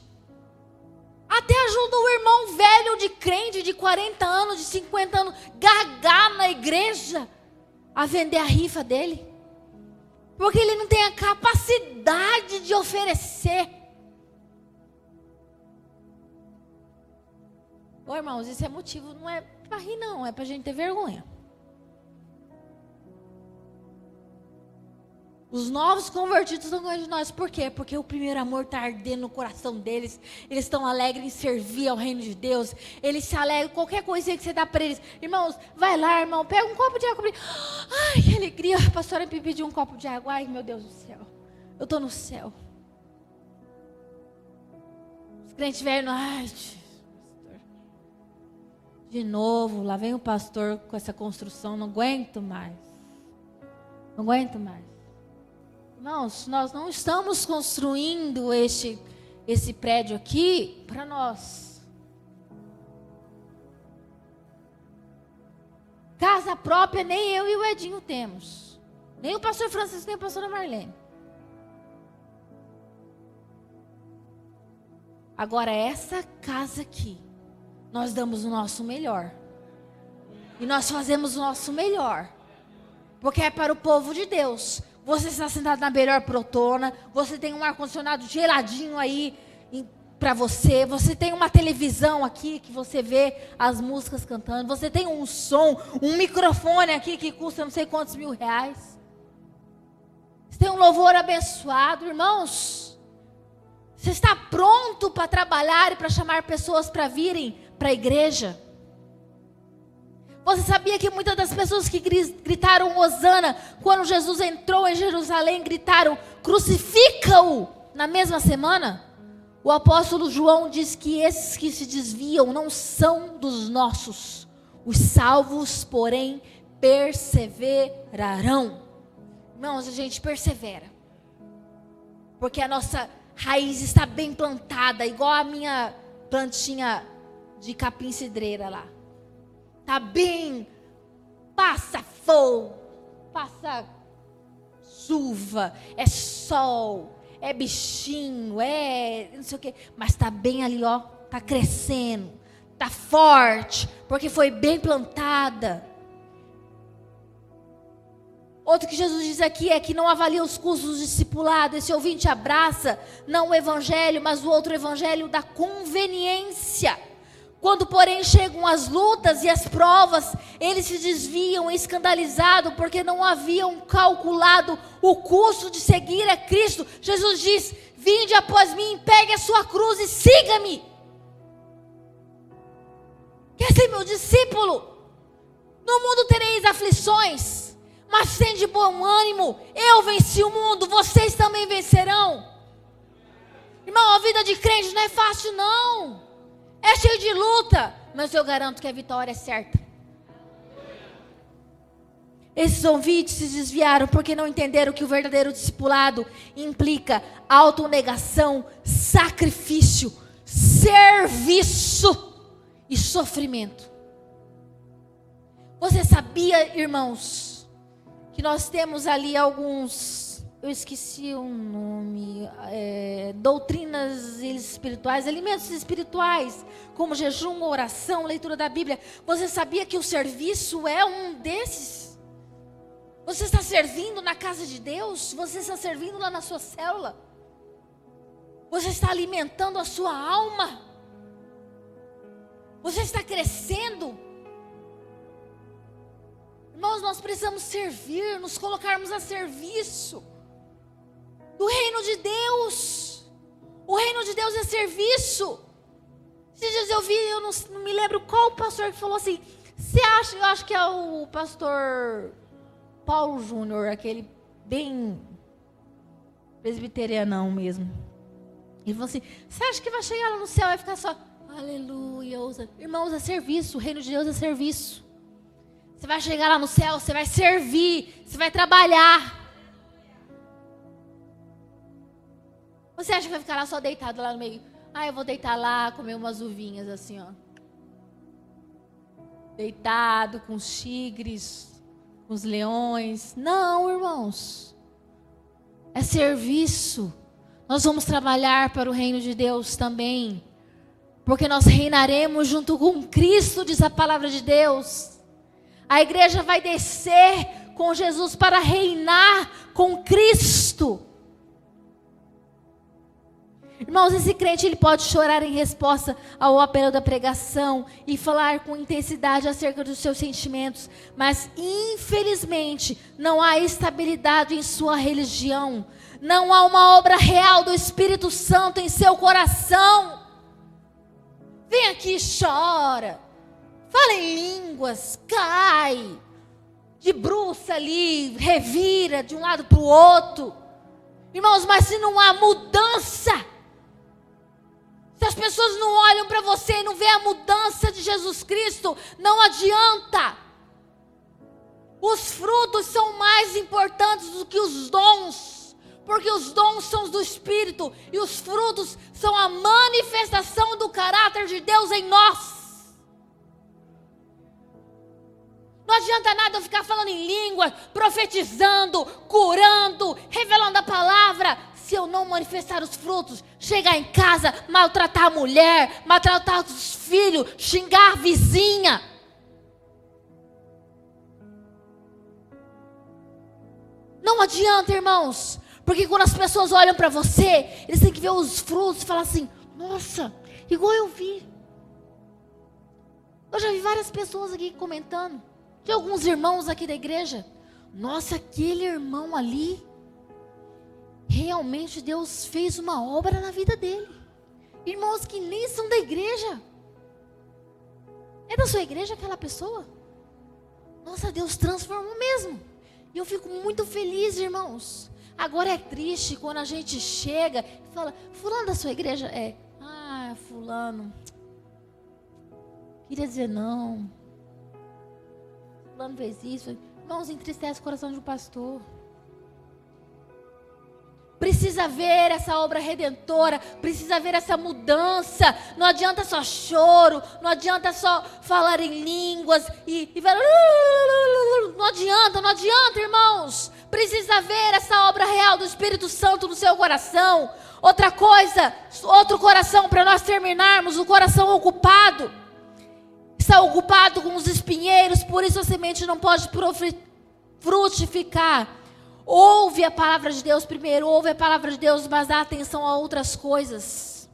Até ajuda o irmão velho de crente, de 40 anos, de 50 anos, gagar na igreja, a vender a rifa dele. Porque ele não tem a capacidade de oferecer. Ô irmãos, isso é motivo, não é para rir não, é para a gente ter vergonha. Os novos convertidos estão ganhando de nós. Por quê? Porque o primeiro amor está ardendo no coração deles. Eles estão alegres em servir ao reino de Deus. Eles se alegram, qualquer coisinha que você dá para eles. Irmãos, vai lá, irmão, pega um copo de água. Ai, que alegria, a pastora me pediu um copo de água. Ai, meu Deus do céu, eu estou no céu. Os crentes velhos, de novo, lá vem o pastor com essa construção, não aguento mais. Não aguento mais. Irmãos, nós não estamos construindo esse prédio aqui para nós. Casa própria nem eu e o Edinho temos. Nem o pastor Francisco, nem a pastora Marlene. Agora essa casa aqui, nós damos o nosso melhor. E nós fazemos o nosso melhor. Porque é para o povo de Deus. Você está sentado na melhor poltrona. Você tem um ar-condicionado geladinho aí para você. Você tem uma televisão aqui que você vê as músicas cantando. Você tem um som, um microfone aqui que custa não sei quantos mil reais. Você tem um louvor abençoado. Irmãos, você está pronto para trabalhar e para chamar pessoas para virem para a igreja? Você sabia que muitas das pessoas que gritaram Hosana, quando Jesus entrou em Jerusalém, gritaram, crucifica-o, na mesma semana? O apóstolo João diz que esses que se desviam não são dos nossos. Os salvos, porém, perseverarão. Irmãos, a gente persevera. Porque a nossa raiz está bem plantada, igual a minha plantinha de capim-cidreira lá. Está bem, passa fogo, passa chuva, é sol, é bichinho, é não sei o quê. Mas está bem ali, ó, está crescendo, está forte, porque foi bem plantada. Outro que Jesus diz aqui é que não avalia os custos do discipulado. Esse ouvinte abraça, não o evangelho, mas o outro evangelho da conveniência. Quando, porém, chegam as lutas e as provas, eles se desviam escandalizados, porque não haviam calculado o custo de seguir a Cristo. Jesus diz, vinde após mim, pegue a sua cruz e siga-me. Quer ser meu discípulo? No mundo tereis aflições, mas tende bom ânimo. Eu venci o mundo, vocês também vencerão. Irmão, a vida de crente não é fácil não. É cheio de luta, mas eu garanto que a vitória é certa. Esses ouvintes se desviaram porque não entenderam que o verdadeiro discipulado implica autonegação, sacrifício, serviço e sofrimento. Você sabia, irmãos, que nós temos ali alguns, eu esqueci o nome, doutrinas espirituais, alimentos espirituais, como jejum, oração, leitura da Bíblia. Você sabia que o serviço é um desses? Você está servindo na casa de Deus? Você está servindo lá na sua célula? Você está alimentando a sua alma? Você está crescendo? Irmãos, nós precisamos servir, nos colocarmos a serviço do reino de Deus. O reino de Deus é serviço. Esses dias eu vi, eu não me lembro qual pastor que falou assim, você acha, eu acho que é o pastor Paulo Júnior, aquele bem presbiterianão mesmo. Ele falou assim, você acha que vai chegar lá no céu e vai ficar só, aleluia, irmãos, é serviço, o reino de Deus é serviço. Você vai chegar lá no céu, você vai servir, você vai trabalhar. Você acha que vai ficar lá só deitado lá no meio? Eu vou deitar lá, comer umas uvinhas assim, ó. Deitado com os tigres, com os leões. Não, irmãos. É serviço. Nós vamos trabalhar para o reino de Deus também. Porque nós reinaremos junto com Cristo, diz a palavra de Deus. A igreja vai descer com Jesus para reinar com Cristo. Irmãos, esse crente ele pode chorar em resposta ao apelo da pregação e falar com intensidade acerca dos seus sentimentos, mas infelizmente não há estabilidade em sua religião, não há uma obra real do Espírito Santo em seu coração. Vem aqui e chora, fala em línguas, cai, debruça ali, revira de um lado para o outro. Irmãos, mas se não há mudança, se as pessoas não olham para você e não veem a mudança de Jesus Cristo, não adianta. Os frutos são mais importantes do que os dons, porque os dons são do Espírito e os frutos são a manifestação do caráter de Deus em nós. Não adianta nada eu ficar falando em língua, profetizando, curando, revelando a palavra, se eu não manifestar os frutos, chegar em casa, maltratar a mulher, maltratar os filhos, xingar a vizinha. Não adianta, irmãos, porque quando as pessoas olham para você, eles têm que ver os frutos e falar assim, nossa, igual eu vi. Eu já vi várias pessoas aqui comentando, de alguns irmãos aqui da igreja, nossa, aquele irmão ali, realmente Deus fez uma obra na vida dele. Irmãos que nem são da igreja. É da sua igreja aquela pessoa? Nossa, Deus transformou mesmo. E eu fico muito feliz, irmãos. Agora é triste quando a gente chega e fala, fulano da sua igreja? Fulano. Queria dizer não. Fulano fez isso. Irmãos, entristece o coração de um pastor. Precisa ver essa obra redentora, precisa ver essa mudança. Não adianta só choro, não adianta só falar em línguas e não adianta, irmãos. Precisa ver essa obra real do Espírito Santo no seu coração. Outra coisa, outro coração para nós terminarmos, o coração ocupado. Está ocupado com os espinheiros, por isso a semente não pode frutificar. Ouve a palavra de Deus primeiro, ouve a palavra de Deus, mas dá atenção a outras coisas.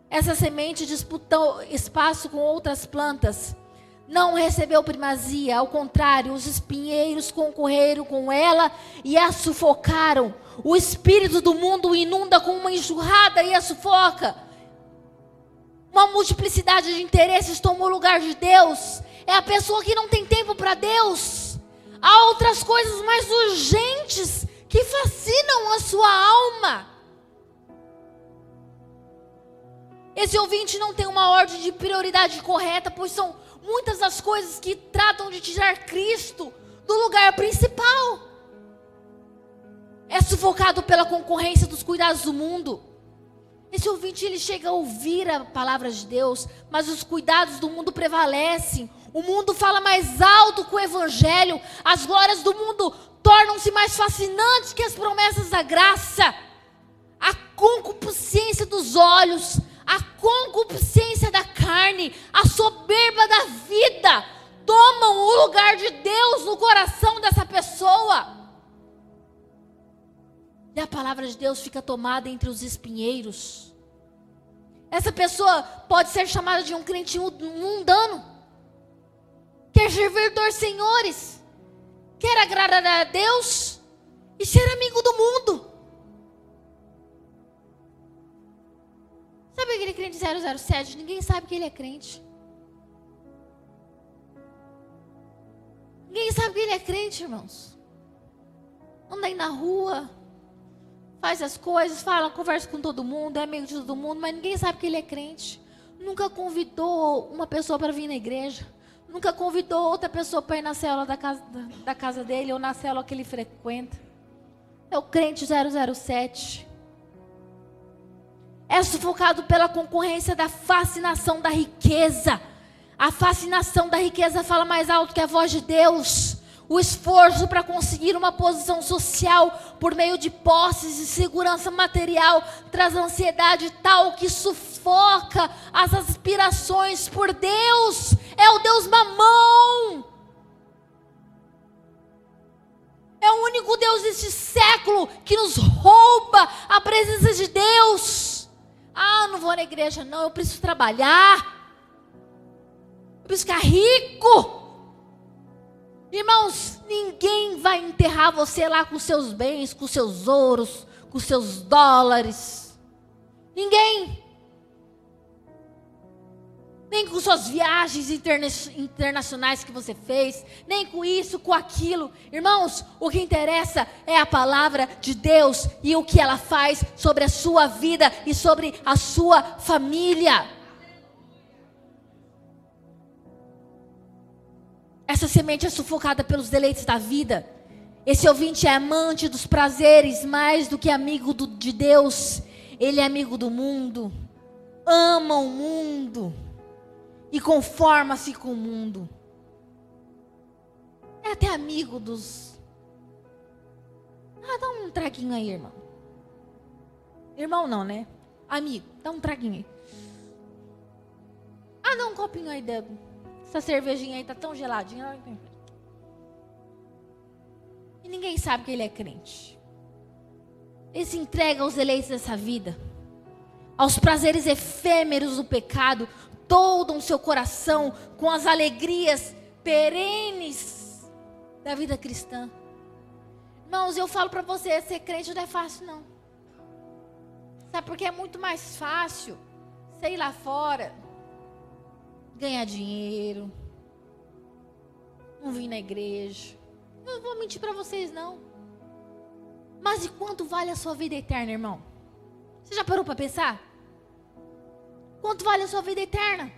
Essa semente disputou espaço com outras plantas, não recebeu primazia, ao contrário, os espinheiros concorreram com ela e a sufocaram. O espírito do mundo inunda com uma enxurrada e a sufoca. Uma multiplicidade de interesses tomou o lugar de Deus. É a pessoa que não tem tempo para Deus. Há outras coisas mais urgentes que fascinam a sua alma. Esse ouvinte não tem uma ordem de prioridade correta, pois são muitas as coisas que tratam de tirar Cristo do lugar principal. É sufocado pela concorrência dos cuidados do mundo. Esse ouvinte, ele chega a ouvir a palavra de Deus, mas os cuidados do mundo prevalecem. O mundo fala mais alto que o evangelho. As glórias do mundo tornam-se mais fascinantes que as promessas da graça. A concupiscência dos olhos, a concupiscência da carne, a soberba da vida tomam o lugar de Deus no coração dessa pessoa. E a palavra de Deus fica tomada entre os espinheiros. Essa pessoa pode ser chamada de um crente mundano. Quer servir dois senhores. Quer agradar a Deus e ser amigo do mundo. Sabe aquele crente 007? Ninguém sabe que ele é crente. Ninguém sabe que ele é crente, irmãos. Anda aí na rua, faz as coisas, fala, conversa com todo mundo, é amigo de todo mundo, mas ninguém sabe que ele é crente. Nunca convidou uma pessoa para vir na igreja. Nunca convidou outra pessoa para ir na célula da casa dele ou na célula que ele frequenta. É o crente 007. É sufocado pela concorrência da fascinação da riqueza. A fascinação da riqueza fala mais alto que a voz de Deus. O esforço para conseguir uma posição social por meio de posses e segurança material traz ansiedade tal que sufoca as aspirações por Deus. É o Deus Mamão. É o único Deus deste século que nos rouba a presença de Deus. Ah, não vou na igreja não, eu preciso trabalhar. Eu preciso ficar rico. Irmãos, ninguém vai enterrar você lá com seus bens, com seus ouros, com seus dólares. Ninguém. Nem com suas viagens internacionais que você fez, nem com isso, com aquilo. Irmãos, o que interessa é a palavra de Deus e o que ela faz sobre a sua vida e sobre a sua família. Essa semente é sufocada pelos deleites da vida. Esse ouvinte é amante dos prazeres mais do que amigo de Deus. Ele é amigo do mundo, ama o mundo e conforma-se com o mundo. É até amigo dos... dá um traguinho aí, irmão. Irmão não, né? Amigo, dá um traguinho aí. Dá um copinho aí, essa cervejinha aí tá tão geladinha. E ninguém sabe que ele é crente. Ele se entrega aos deleites dessa vida, aos prazeres efêmeros do pecado, toldam seu coração com as alegrias perenes da vida cristã. Irmãos, eu falo para você, ser crente não é fácil não. Sabe por que é muito mais fácil você ir lá fora, ganhar dinheiro, não vir na igreja. Eu não vou mentir para vocês não. Mas e quanto vale a sua vida eterna, irmão? Você já parou para pensar? Quanto vale a sua vida eterna?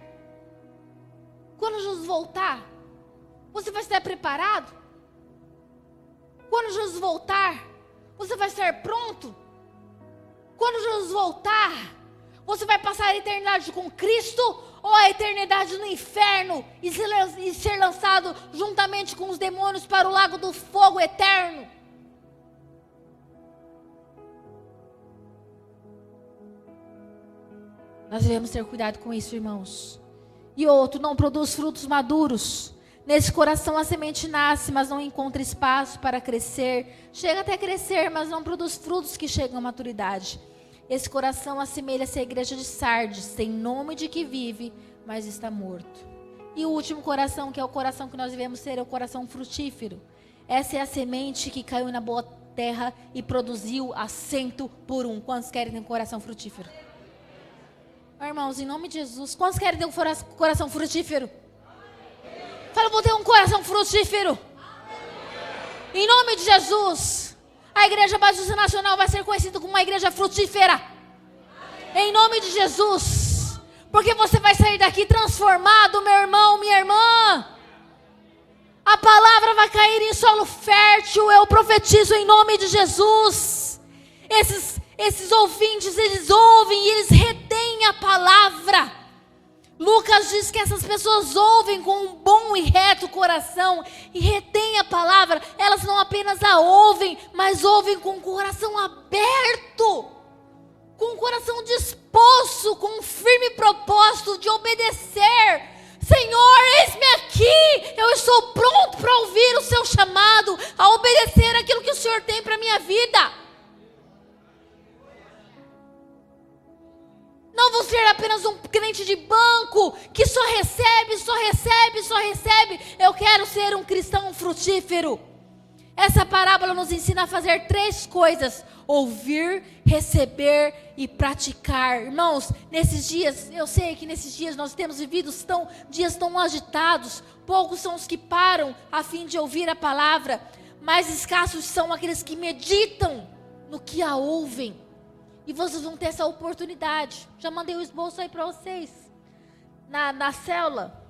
Quando Jesus voltar, você vai estar preparado? Quando Jesus voltar, você vai estar pronto? Quando Jesus voltar, você vai passar a eternidade com Cristo ou a eternidade no inferno e ser lançado juntamente com os demônios para o lago do fogo eterno? Nós devemos ter cuidado com isso, irmãos. E outro, não produz frutos maduros. Nesse coração a semente nasce, mas não encontra espaço para crescer. Chega até a crescer, mas não produz frutos que chegam à maturidade. Esse coração assemelha-se à igreja de Sardes, tem nome de que vive, mas está morto. E o último coração, que é o coração que nós devemos ser, é o coração frutífero. Essa é a semente que caiu na boa terra e produziu a 100%. Quantos querem ter um coração frutífero? Irmãos, em nome de Jesus, quantos querem ter um coração frutífero? Fala, vou ter um coração frutífero. Em nome de Jesus, a Igreja Batista Nacional vai ser conhecida como uma igreja frutífera. Em nome de Jesus, porque você vai sair daqui transformado, meu irmão, minha irmã. A palavra vai cair em solo fértil, eu profetizo em nome de Jesus. Esses ouvintes, eles ouvem e eles retêm a palavra. Lucas diz que essas pessoas ouvem com um bom e reto coração e retêm a palavra. Elas não apenas a ouvem, mas ouvem com o coração aberto, com o coração disposto, com um firme propósito de obedecer. Senhor, eis-me aqui, eu estou pronto para ouvir o seu chamado, a obedecer aquilo que o Senhor tem para a minha vida. Não vou ser apenas um crente de banco que só recebe, só recebe, só recebe. Eu quero ser um cristão frutífero. Essa parábola nos ensina a fazer 3 coisas: ouvir, receber e praticar. Irmãos, nesses dias, eu sei que nesses dias nós temos vivido dias tão agitados. Poucos são os que param a fim de ouvir a palavra, mais escassos são aqueles que meditam no que a ouvem. E vocês vão ter essa oportunidade. Já mandei o esboço aí para vocês. Na célula.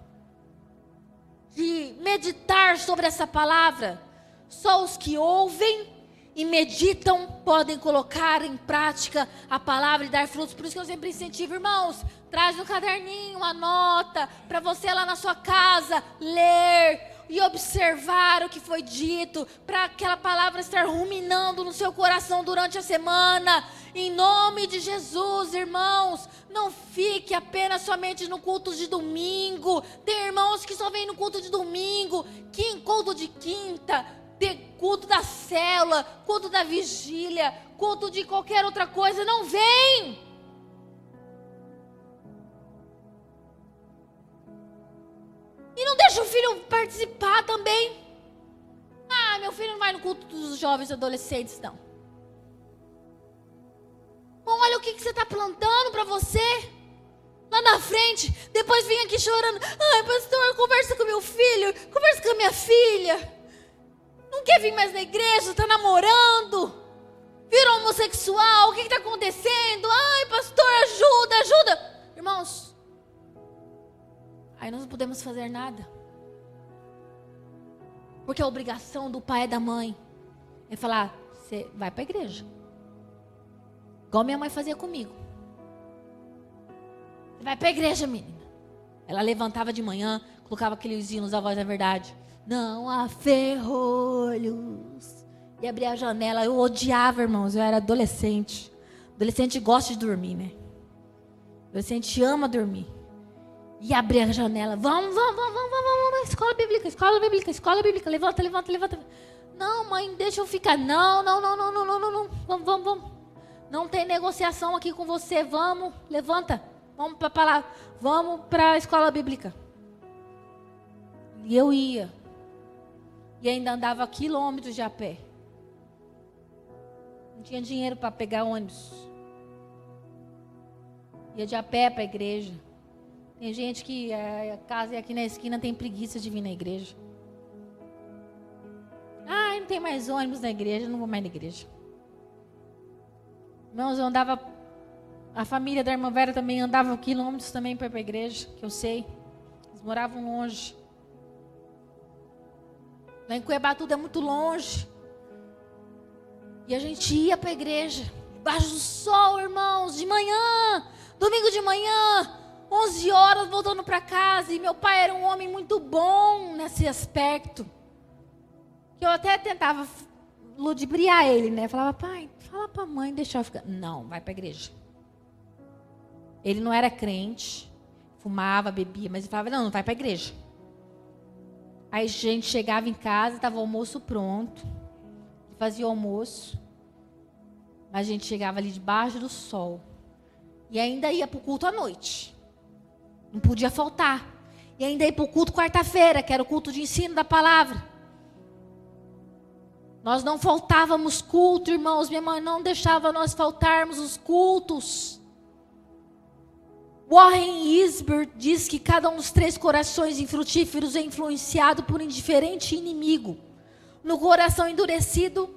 De meditar sobre essa palavra. Só os que ouvem e meditam podem colocar em prática a palavra e dar frutos. Por isso que eu sempre incentivo, irmãos, traz no caderninho, anota, para você lá na sua casa ler e observar o que foi dito, para aquela palavra estar ruminando no seu coração durante a semana. Em nome de Jesus, irmãos, não fique apenas somente no culto de domingo. Tem irmãos que só vêm no culto de domingo, culto de quinta, culto da célula, culto da vigília, culto de qualquer outra coisa. Não vem! E não deixa o filho participar também. Ah, meu filho não vai no culto dos jovens e adolescentes, não. Bom, olha o que você está plantando para você. Lá na frente, depois vem aqui chorando. Ai, pastor, conversa com meu filho, conversa com a minha filha. Não quer vir mais na igreja, está namorando. Virou homossexual, o que está acontecendo? Ai, pastor, ajuda. Irmãos, aí nós não podemos fazer nada. Porque a obrigação do pai e da mãe é falar, você vai para a igreja. Igual minha mãe fazia comigo. Você vai para a igreja, menina. Ela levantava de manhã, colocava aqueles hinos da Voz da Verdade. Não há ferrolhos. E abria a janela. Eu odiava, irmãos. Eu era adolescente. Adolescente gosta de dormir, né? Adolescente ama dormir. E abria a janela. Vamos. Escola bíblica. Levanta. Não, mãe, deixa eu ficar. Não. Vamos. Não tem negociação aqui com você. Vamos, levanta. Vamos para a palavra. Vamos para a escola bíblica. E eu ia. E ainda andava quilômetros de a pé. Não tinha dinheiro para pegar ônibus. Ia de a pé para a igreja. Tem gente que a casa é aqui na esquina, tem preguiça de vir na igreja. Ah, não tem mais ônibus na igreja, não vou mais na igreja. Irmãos, eu andava. A família da irmã Vera também andava quilômetros também para ir para a igreja, que eu sei. Eles moravam longe. Lá em Cuiabá tudo é muito longe. E a gente ia para a igreja, debaixo do sol, irmãos, de manhã, domingo de manhã, 11 horas, voltando para casa. E meu pai era um homem muito bom nesse aspecto. Que eu até tentava ludibriar ele, né? Falava, pai, fala para a mãe deixar eu ficar. Não, vai para a igreja. Ele não era crente, fumava, bebia, mas ele falava, não vai para a igreja. Aí a gente chegava em casa, estava o almoço pronto, fazia o almoço, mas a gente chegava ali debaixo do sol, e ainda ia para o culto à noite, não podia faltar, e ainda ia para o culto quarta-feira, que era o culto de ensino da palavra. Nós não faltávamos culto, irmãos, minha mãe não deixava nós faltarmos os cultos. Warren Gisbert diz que cada um dos 3 corações infrutíferos é influenciado por um indiferente inimigo. No coração endurecido,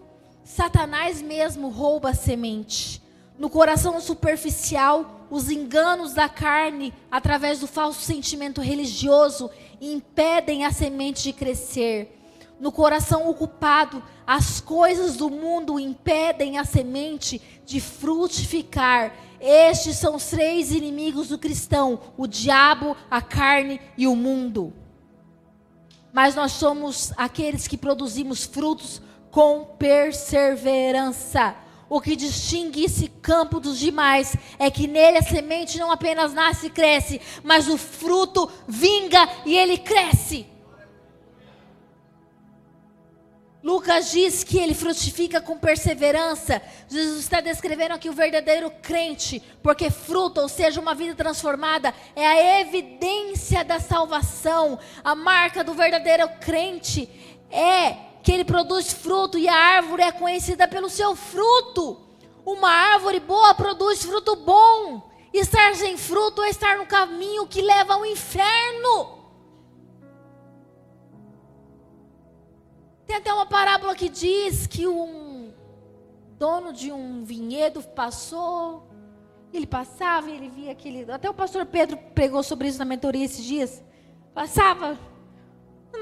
Satanás mesmo rouba a semente. No coração superficial, os enganos da carne, através do falso sentimento religioso, impedem a semente de crescer. No coração ocupado, as coisas do mundo impedem a semente de frutificar. Estes são os 3 inimigos do cristão: o diabo, a carne e o mundo. Mas nós somos aqueles que produzimos frutos com perseverança. O que distingue esse campo dos demais é que nele a semente não apenas nasce e cresce, mas o fruto vinga e ele cresce. Lucas diz que ele frutifica com perseverança. Jesus está descrevendo aqui o verdadeiro crente, porque fruto, ou seja, uma vida transformada, é a evidência da salvação. A marca do verdadeiro crente é que ele produz fruto, e a árvore é conhecida pelo seu fruto. Uma árvore boa produz fruto bom. Estar sem fruto é estar no caminho que leva ao inferno. Tem até uma parábola que diz que um dono de um vinhedo passou, ele passava e ele via aquele... Até o pastor Pedro pregou sobre isso na mentoria esses dias. Passava,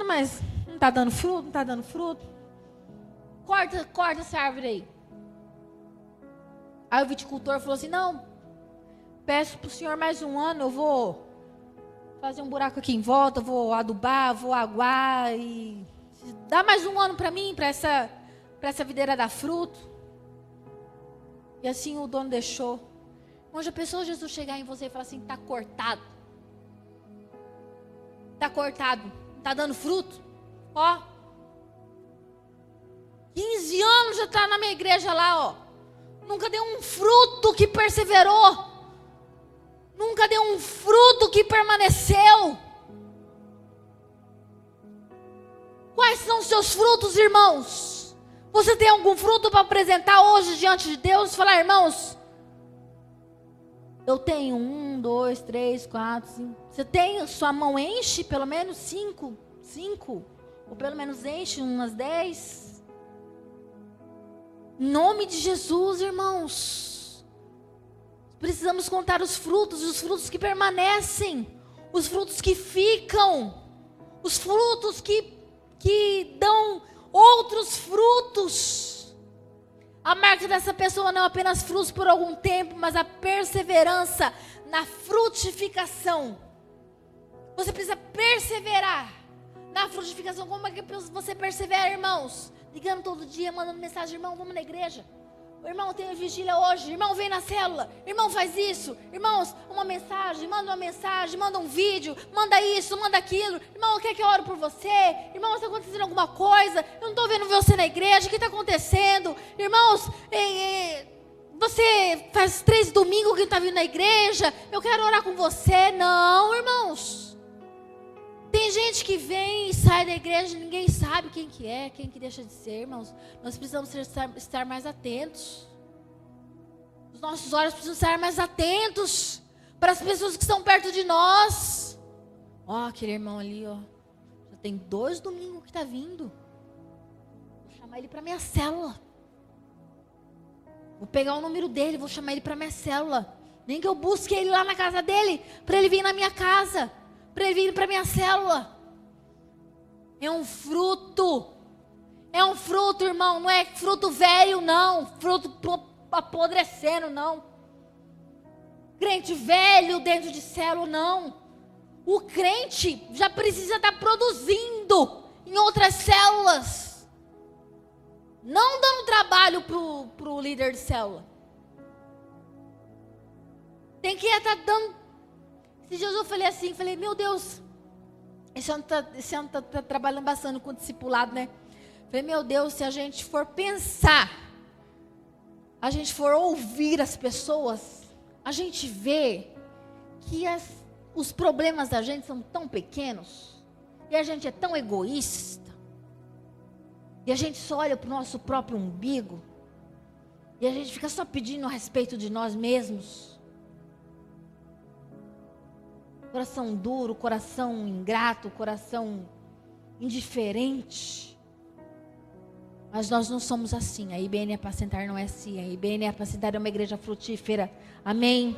mas não está dando fruto, não está dando fruto. Corta essa árvore aí. Aí o viticultor falou assim, não, peço para o senhor mais um ano, eu vou fazer um buraco aqui em volta, vou adubar, vou aguar e... Dá mais um ano para mim, para essa videira dar fruto. E assim o dono deixou. Onde a pessoa, Jesus, chegar em você e falar assim, está cortado. Está cortado, não está dando fruto. Ó, 15 anos já está na minha igreja lá, ó. Nunca deu um fruto que perseverou. Nunca deu um fruto que permaneceu. Quais são os seus frutos, irmãos? Você tem algum fruto para apresentar hoje diante de Deus? Falar, irmãos, eu tenho 1, 2, 3, 4, 5. Você tem, sua mão enche pelo menos 5. Ou pelo menos enche umas 10. Em nome de Jesus, irmãos. Precisamos contar os frutos que permanecem. Os frutos que ficam. Os frutos que dão outros frutos. A marca dessa pessoa não é apenas frutos por algum tempo, mas a perseverança na frutificação. Você precisa perseverar na frutificação. Como é que você persevera, irmãos? Ligando todo dia, mandando mensagem, irmão, vamos na igreja. Irmão, tem vigília hoje. Irmão, vem na célula. Irmão, faz isso. Irmãos, uma mensagem, manda um vídeo, manda isso, manda aquilo. Irmão, quer que eu ore por você? Irmão, está acontecendo alguma coisa? Eu não estou vendo você na igreja. O que está acontecendo? Irmãos, você faz 3 domingos que não está vindo na igreja. Eu quero orar com você. Não, irmãos. Tem gente que vem e sai da igreja e ninguém sabe quem que é, quem que deixa de ser, irmãos. Nós precisamos estar mais atentos. Os nossos olhos precisam estar mais atentos para as pessoas que estão perto de nós. Ó, aquele irmão ali, ó. Já tem 2 domingos que está vindo. Vou chamar ele para minha célula. Vou pegar o número dele, vou chamar ele para minha célula. Nem que eu busque ele lá na casa dele, para ele vir na minha casa. Para ele vir para minha célula. É um fruto. É um fruto, irmão. Não é fruto velho, não. Fruto apodrecendo, não. Crente velho dentro de célula, não. O crente já precisa estar produzindo em outras células. Não dando trabalho para o líder de célula. Tem que estar dando. Esse dia eu falei, meu Deus, esse ano tá trabalhando bastante com o discipulado, né? Falei, meu Deus, se a gente for pensar, a gente for ouvir as pessoas, a gente vê que os problemas da gente são tão pequenos, e a gente é tão egoísta, e a gente só olha para o nosso próprio umbigo, e a gente fica só pedindo a respeito de nós mesmos. Coração duro, coração ingrato, coração indiferente. Mas nós não somos assim. A IBN Apacentar não é assim. A IBN Apacentar é uma igreja frutífera. Amém?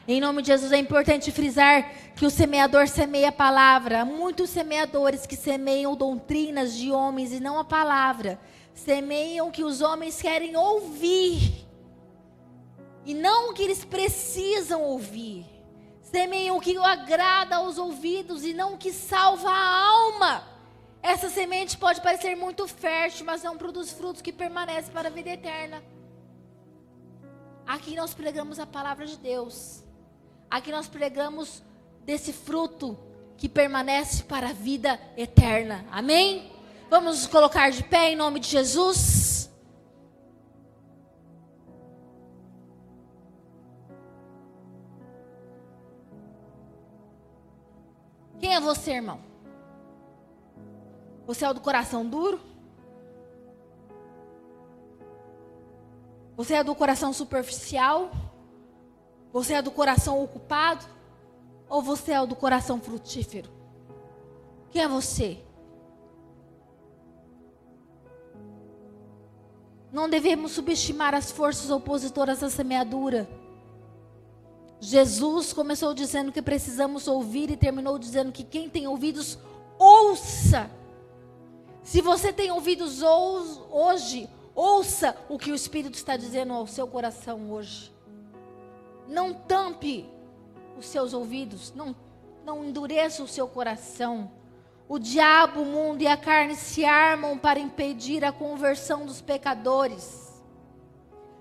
Em nome de Jesus, é importante frisar que o semeador semeia a palavra. Há muitos semeadores que semeiam doutrinas de homens e não a palavra. Semeiam o que os homens querem ouvir e não o que eles precisam ouvir. Semeiam o que agrada aos ouvidos e não o que salva a alma. Essa semente pode parecer muito fértil, mas não produz frutos que permanecem para a vida eterna. Aqui nós pregamos a palavra de Deus. Aqui nós pregamos desse fruto que permanece para a vida eterna. Amém? Vamos nos colocar de pé em nome de Jesus. Quem é você, irmão? Você é o do coração duro? Você é do coração superficial? Você é do coração ocupado? Ou você é o do coração frutífero? Quem é você? Não devemos subestimar as forças opositoras à semeadura. Jesus começou dizendo que precisamos ouvir e terminou dizendo que quem tem ouvidos, ouça. Se você tem ouvidos hoje, ouça o que o Espírito está dizendo ao seu coração hoje. Não tampe os seus ouvidos, não endureça o seu coração. O diabo, o mundo e a carne se armam para impedir a conversão dos pecadores.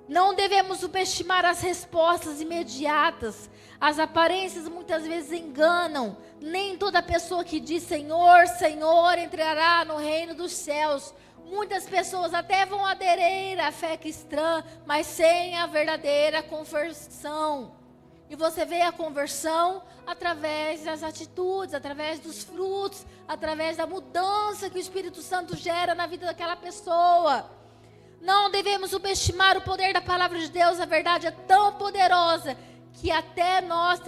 Não devemos subestimar as respostas imediatas. As aparências muitas vezes enganam. Nem toda pessoa que diz Senhor, Senhor entrará no reino dos céus. Muitas pessoas até vão aderir à fé cristã, mas sem a verdadeira conversão. E você vê a conversão através das atitudes, através dos frutos, através da mudança que o Espírito Santo gera na vida daquela pessoa. Não devemos subestimar o poder da palavra de Deus. A verdade é tão poderosa que até nos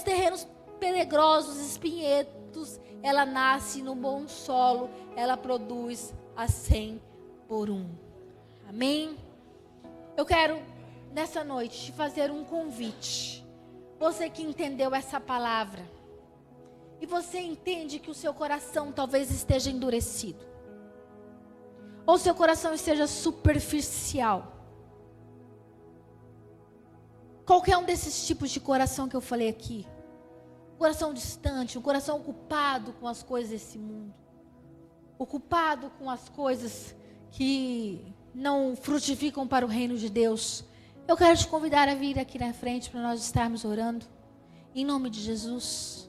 terrenos pelegrosos, espinhentos, ela nasce no bom solo, ela produz a 100 por 1. Amém? Eu quero nessa noite te fazer um convite. Você que entendeu essa palavra e você entende que o seu coração talvez esteja endurecido, ou seu coração esteja superficial. Qualquer um desses tipos de coração que eu falei aqui. Um coração distante, um coração ocupado com as coisas desse mundo. Ocupado com as coisas que não frutificam para o reino de Deus. Eu quero te convidar a vir aqui na frente para nós estarmos orando. Em nome de Jesus.